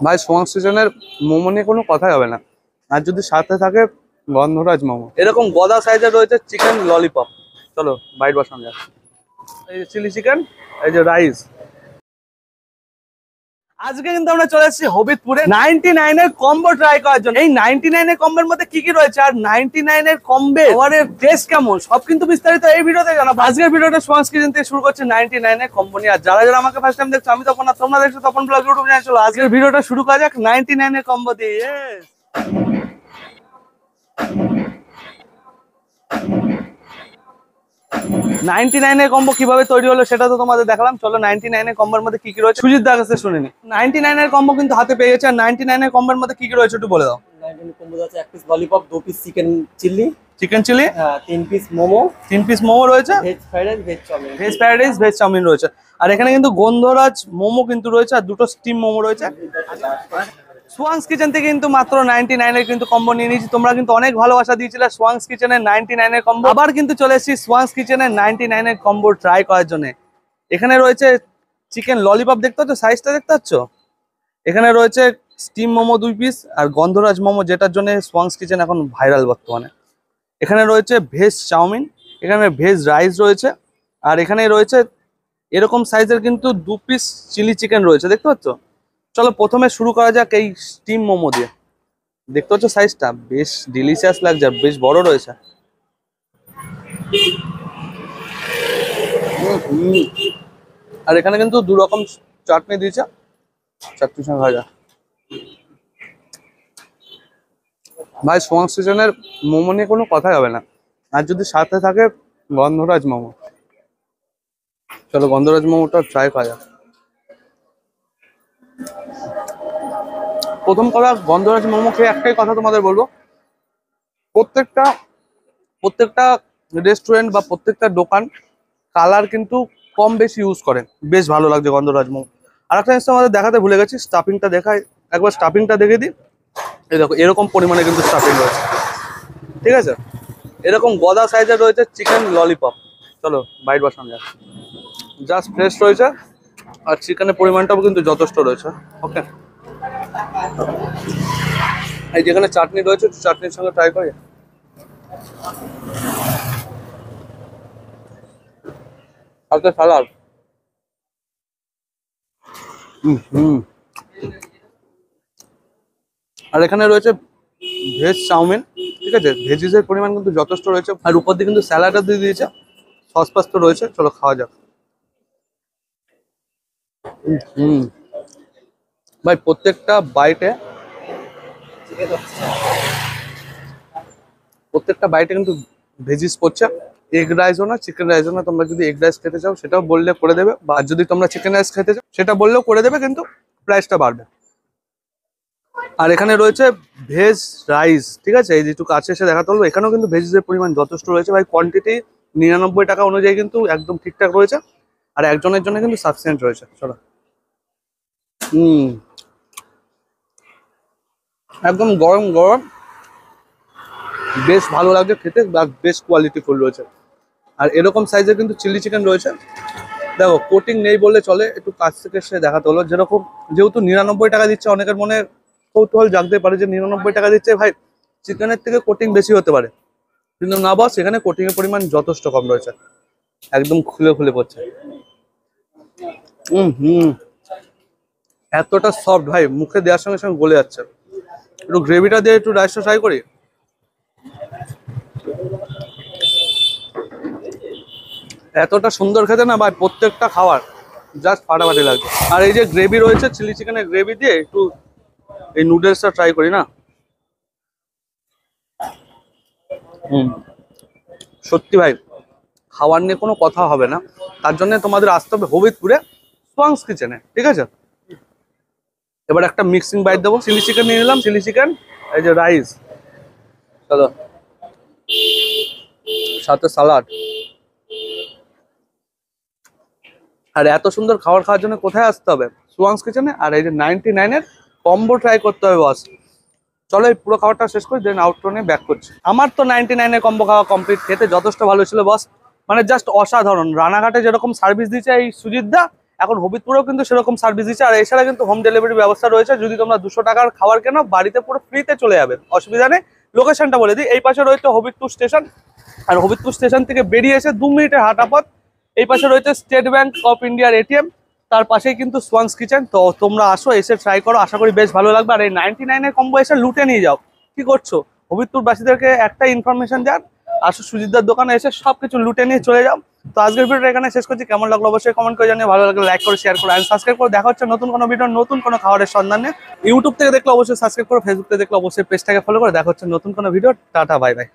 ভাই সোয়াংস কিচেনের মোমো নিয়ে কোনো কথাই হবে না, আর যদি সাথে থাকে গন্ধরাজ মোমো। এরকম গদা সাইজের রয়েছে চিকেন ললিপপ। চলো বাইট বসানো যাক। এই যে চিলি চিকেন, এই যে রাইস। আজকে কিন্তু আমরা চলে এসেছি হবিবপুরে 99 এর কম্বো ট্রাই করার জন্য। এই 99 এর কম্বোর মধ্যে কি কি রয়েছে আর 99 এর কম্বে খাবারের টেস্ট কেমন সব কিন্তু বিস্তারিত এই ভিডিওতে জানাবো। আজকের ভিডিওটা সোয়াংস কিচেন থেকে শুরু করছে 99 এর কম্বো নিয়ে। আর যারা যারা আমাকে ফার্স্ট টাইম দেখছো, আমি তখন আর তোমরা দেখছো তখন ব্লগ ইউটিউব চ্যানেল। চলো আজকের ভিডিওটা শুরু করা যাক 99 এর কম্বো দিয়ে। ইয়েস 99 এর কম্বো কিভাবে তৈরি হলো সেটা তো তোমাদের দেখালাম। চলো 99 এর কম্বোর মধ্যে কি কি রয়েছে সুজিত দার কাছে শুনে নি। 99 এর কম্বো কিন্তু হাতে পেয়ে গেছে। আর 99 এর কম্বোর মধ্যে কি কি রয়েছে একটু বলে দাও। 99 কম্বো আছে 1 piece lollipop, 2 piece chicken chilli, chicken chilli, 3 piece momo, 3 piece momo রয়েছে, veg fried rice, veg chow mein, veg fried rice, veg chow mein রয়েছে। আর এখানে কিন্তু গন্ধরাজ মোমো কিন্তু রয়েছে আর দুটো স্টিম মোমো রয়েছে। সোয়াংস কিচেন থেকে কিন্তু মাত্র 99 এর কিন্তু কম্বো নিয়ে নিয়েছি। তোমরা কিন্তু অনেক ভালোবাসা দিয়েছিলে সোয়াংস কিচেনের 99 এর কম্বো। আবার কিন্তু চলে এসেছি সোয়াংস কিচেনের 99 এর কম্বো ট্রাই করার জন্য। এখানে রয়েছে চিকেন ললিপপ, দেখতে পাচ্ছ সাইজটা, দেখতে পাচ্ছ। এখানে রয়েছে স্টিম মোমো 2 পিস আর গন্ধরাজ মোমো, যেটার জন্য সোয়াংস কিচেন এখন ভাইরাল বর্তমানে। এখানে রয়েছে ভেজ চাউমিন, এখানে ভেজ রাইস রয়েছে, আর এখানে রয়েছে এরকম সাইজের কিন্তু 2 পিস চিলি চিকেন রয়েছে, দেখতে পাচ্ছ। চলো প্রথমে শুরু করা যাক এই স্টিম মোমো দিয়ে। দেখতে পাচ্ছ সাইজটা বেশ ডিলিশিয়াস লাগছে, বেশ বড় রয়েছে। আর এখানে কিন্তু 2 রকম চাটনি দিয়েছে, চাটনির সঙ্গে খাওয়া যাক। ভাই সোয়াংস কিচেনের মোমো নিয়ে কোনো কথাই হবে না, আর যদি সাথে থাকে গন্ধরাজ মোমো। চলো গন্ধরাজ মোমোটা ট্রাই করা যাক। প্রথম কথা, গন্ধরাজ মোমো খেয়ে একটাই কথা তোমাদের বলবো, প্রত্যেকটা রেস্টুরেন্ট বা প্রত্যেকটা দোকান কালার কিন্তু কম বেশি ইউজ করে। বেশ ভালো লাগছে গন্ধরাজ মোমো। আর একটা জিনিস আমাদের দেখাতে ভুলে গেছি, স্টাফিংটা দেখায় একবার, স্টাফিংটা দেখে দিই। এই দেখো এরকম পরিমাণে কিন্তু স্টাফিং রয়েছে, ঠিক আছে। এরকম গদা সাইজের রয়েছে চিকেন ললিপপ। চলো বাইট বসানো যাক। জাস্ট ফ্রেশ রয়েছে আর চিকেনের পরিমাণটাও কিন্তু যথেষ্ট রয়েছে। ওকে, এই যেখানে চাটনি রয়েছে চাটনির সঙ্গে ট্রাই করি। হালকা সালাদ। আর এখানে রয়েছে ভেজ চাউমিন, ঠিক আছে। ভেজিসের পরিমাণ কিন্তু যথেষ্ট রয়েছে। আর উপর দিয়ে কিন্তু স্যালাডও দিয়ে দিয়েছে, সস পাস তো রয়েছে। চলো খাওয়া যাক। ভাই প্রত্যেকটা বাইটে কিন্তু ভেজিস পড়ছে। এগ রাইসও না, চিকেন রাইসও না। তোমরা যদি এগ রাইস খেতে চাও সেটাও বললে করে দেবে, বা যদি তোমরা চিকেন রাইস খেতে চাও সেটা বললেও করে দেবে, কিন্তু প্রাইসটা বাড়বে। আর এখানে রয়েছে ভেজ রাইস, ঠিক আছে। এই যেটুকু কাছে এসে দেখাতে হলো, এখানেও কিন্তু ভেজিসের পরিমাণ যথেষ্ট রয়েছে। ভাই কোয়ান্টিটি 99 টাকা অনুযায়ী কিন্তু একদম ঠিকঠাক রয়েছে। আর একজনের জন্য কিন্তু সাফিসিয়েন্ট রয়েছে। চলো একদম গরম গরম, বেশ ভালো লাগছে খেতে, বেশ কোয়ালিটি ফুল রয়েছে। আর এরকম সাইজের কিন্তু চিলি চিকেন রয়েছে। দেখো কোটিং নেই বললে চলে, একটু কাছ থেকে এসে দেখাতে হলো। যেরকম যেহেতু 99 টাকা দিচ্ছে, অনেকের মনে কৌতূহল জাগতে পারে যে 99 টাকা দিচ্ছে ভাই চিকেনের থেকে কোটিং বেশি হতে পারে, কিন্তু না বস, এখানে কোটিং এর পরিমাণ যথেষ্ট কম রয়েছে। একদম খুলে খুলে পড়ছে। এতটা সফট ভাই, মুখে দেওয়ার সঙ্গে সঙ্গে গলে যাচ্ছে। একটু গ্রেভিটা দিয়ে একটু রাইসটা ট্রাই করি। এতটা সুন্দর খেতে না ভাই, প্রত্যেকটা খাবার জাস্ট ফাটাফাটি লাগছে। আর এই যে গ্রেভি রয়েছে চিলি চিকেনের গ্রেভি দিয়ে একটু এই নুডলসটা ট্রাই করি না। সত্যি ভাই খাবার নিয়ে কোনো কথা হবে না, তার জন্য তোমাদের আসতে হবে হবিবপুরে সোয়াংস কিচেনে, ঠিক আছে। এবার একটা মিক্সিং বাইট দেবো। চিলি চিকেন নিয়ে নিলাম, চিলি চিকেন, এই যে রাইস, চলো সাথে সালাড। আর এত সুন্দর খাবার খাওয়ার জন্য কোথায় আসতে হবে? সোয়াংস কিচেনে। আর এই যে 99 এর কম্বো ট্রাই করতে হবে বস। চলো এই পুরো খাবারটা শেষ করি, দেন আউটরো নিয়ে ব্যাক করছি। আমার তো 99 এর কম্বো খাওয়া কমপ্লিট, খেতে যথেষ্ট ভালো ছিল বস, মানে জাস্ট অসাধারণ। রানাঘাটে যেরকম সার্ভিস দিচ্ছে এই সুজিত দা, এখন হবিবপুরেও কিন্তু সেরকম সার্ভিস দিচ্ছে। আর এছাড়া কিন্তু হোম ডেলিভারি ব্যবস্থা রয়েছে, যদি তোমরা 200 টাকার খাবার কেনো বাড়িতে পুরো ফ্রিতে চলে যাবে, অসুবিধা নেই। লোকেশনটা বলে দিই, এই পাশে রয়েছে হবিবপুর স্টেশন, আর হবিবপুর স্টেশন থেকে বেরিয়ে এসে 2 মিনিটের হাঁটা পথ এই পাশে রয়েছে স্টেট ব্যাংক অফ ইন্ডিয়ার এটিএম, তার পাশেই কিন্তু সোয়াংস কিচেন। তো তোমরা আসো, এসে ট্রাই করো, আশা করি বেশ ভালো লাগবে। আর এই 99 এর কম্বো এসে লুটে নিয়ে যাও। কি করছো? হবিবপুরবাসীদেরকে একটাই ইনফরমেশন দেন, আসো সুজিতদার দোকানে এসে সবকিছু লুটে নিয়ে চলে যাও। তো আজকের ভিডিওটা এখানে শেষ করছি। কেমন লাগলো অবশ্যই কমেন্ট করে জানিয়ে, ভালো লাগলে লাইক করে শেয়ার করো আর সাবস্ক্রাইব করে। দেখা হচ্ছে নতুন কোনো ভিডিও, নতুন কোনো খাবারের সন্ধানে। ইউটিউব থেকে দেখলে অবশ্যই সাবস্ক্রাইব করো, ফেসবুক থেকে দেখলে অবশ্যই পেজটাকে ফলো করে। দেখা হচ্ছে নতুন কোনো ভিডিও। Tata, bye bye.